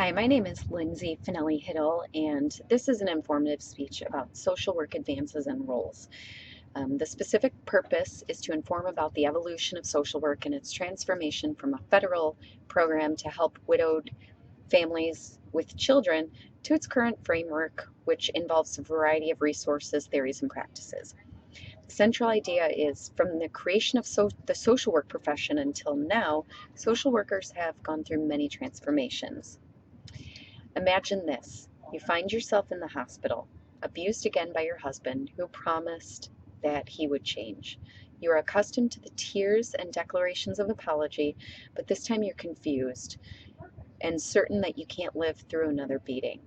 Hi, my name is Lindsay Fanelli-Huettl, and this is an informative speech about social work advances and roles. The specific purpose is to inform about the evolution of social work and its transformation from a federal program to help widowed families with children to its current framework, which involves a variety of resources, theories, and practices. The central idea is from the creation of the social work profession until now, social workers have gone through many transformations. Imagine this: you find yourself in the hospital, abused again by your husband, who promised that he would change. You are accustomed to the tears and declarations of apology, but this time you're confused and certain that you can't live through another beating.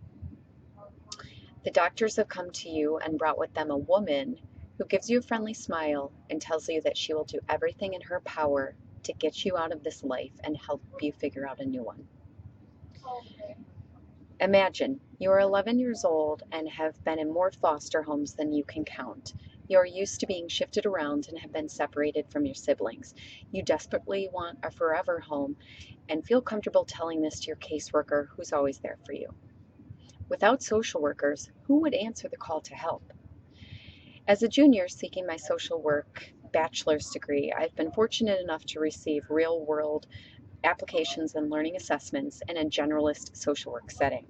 The doctors have come to you and brought with them a woman who gives you a friendly smile and tells you that she will do everything in her power to get you out of this life and help you figure out a new one. Imagine you are 11 years old and have been in more foster homes than you can count. You are used to being shifted around and have been separated from your siblings. You desperately want a forever home and feel comfortable telling this to your caseworker, who's always there for you. Without social workers, who would answer the call to help? As a junior seeking my social work bachelor's degree, I've been fortunate enough to receive real-world applications and learning assessments in a generalist social work setting.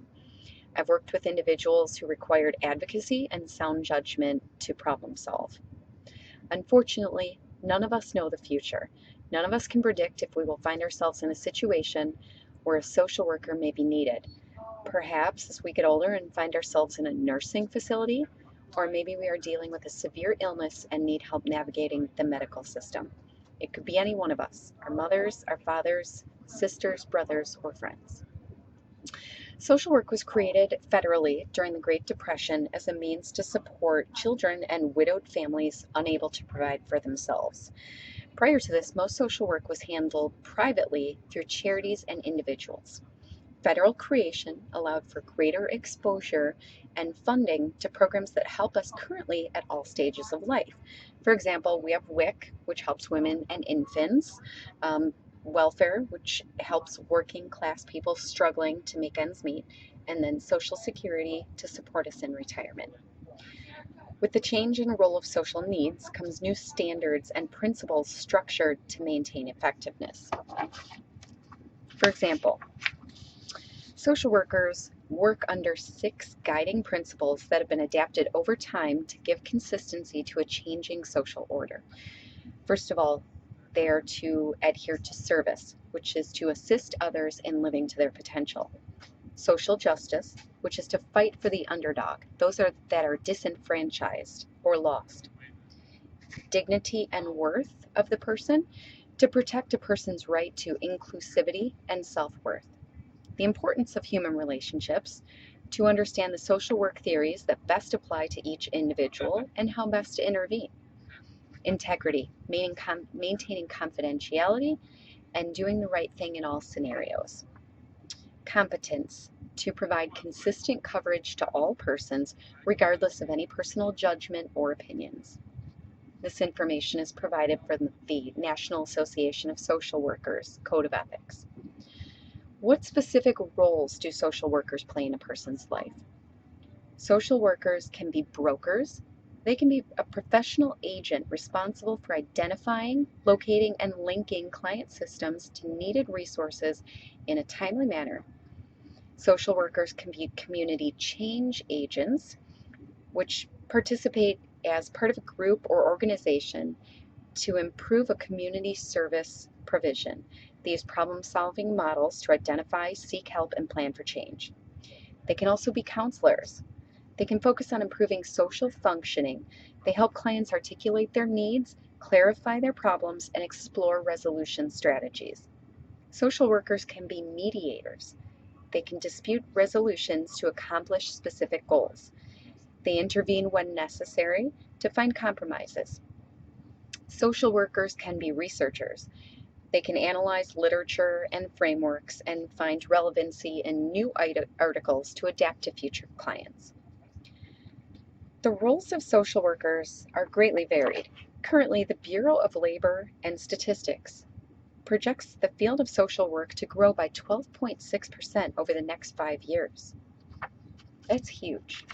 I've worked with individuals who required advocacy and sound judgment to problem solve. Unfortunately, none of us know the future. None of us can predict if we will find ourselves in a situation where a social worker may be needed. Perhaps as we get older and find ourselves in a nursing facility, or maybe we are dealing with a severe illness and need help navigating the medical system. It could be any one of us, our mothers, our fathers, sisters, brothers, or friends. Social work was created federally during the Great Depression as a means to support children and widowed families unable to provide for themselves. Prior to this, most social work was handled privately through charities and individuals. Federal creation allowed for greater exposure and funding to programs that help us currently at all stages of life. For example, we have WIC, which helps women and infants, welfare, which helps working class people struggling to make ends meet, and then Social Security to support us in retirement. With the change in role of social needs comes new standards and principles structured to maintain effectiveness. For example, social workers work under 6 guiding principles that have been adapted over time to give consistency to a changing social order. First of all, they are to adhere to service, which is to assist others in living to their potential. Social justice, which is to fight for the underdog, those that are disenfranchised or lost. Dignity and worth of the person, to protect a person's right to inclusivity and self-worth. The importance of human relationships, to understand the social work theories that best apply to each individual and how best to intervene. Integrity, maintaining confidentiality and doing the right thing in all scenarios. Competence, to provide consistent coverage to all persons, regardless of any personal judgment or opinions. This information is provided from the National Association of Social Workers Code of Ethics. What specific roles do social workers play in a person's life? Social workers can be brokers. They can be a professional agent responsible for identifying, locating, and linking client systems to needed resources in a timely manner. Social workers can be community change agents, which participate as part of a group or organization to improve a community service provision. They use problem-solving models to identify, seek help, and plan for change. They can also be counselors. They can focus on improving social functioning. They help clients articulate their needs, clarify their problems, and explore resolution strategies. Social workers can be mediators. They can dispute resolutions to accomplish specific goals. They intervene when necessary to find compromises. Social workers can be researchers. They can analyze literature and frameworks and find relevancy in new articles to adapt to future clients. The roles of social workers are greatly varied. Currently, the Bureau of Labor and Statistics projects the field of social work to grow by 12.6% over the next 5 years. That's huge.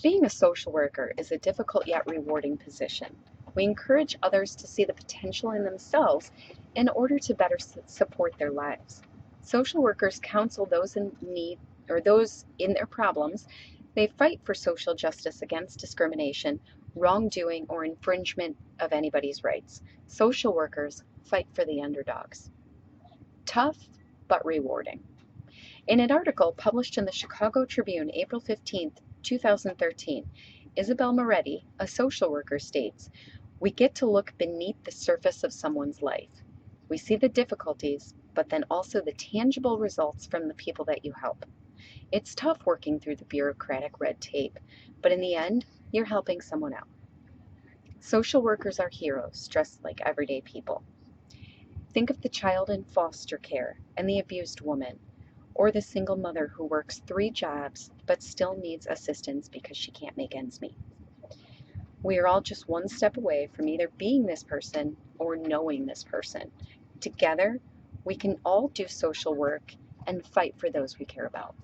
Being a social worker is a difficult yet rewarding position. We encourage others to see the potential in themselves in order to better support their lives. Social workers counsel those in need or those in their problems. They fight for social justice against discrimination, wrongdoing, or infringement of anybody's rights. Social workers fight for the underdogs. Tough, but rewarding. In an article published in the Chicago Tribune, April 15, 2013, Isabel Moretti, a social worker, states, "We get to look beneath the surface of someone's life. We see the difficulties, but then also the tangible results from the people that you help. It's tough working through the bureaucratic red tape, but in the end, you're helping someone out." Social workers are heroes, dressed like everyday people. Think of the child in foster care and the abused woman, or the single mother who works 3 jobs but still needs assistance because she can't make ends meet. We are all just one step away from either being this person or knowing this person. Together, we can all do social work and fight for those we care about.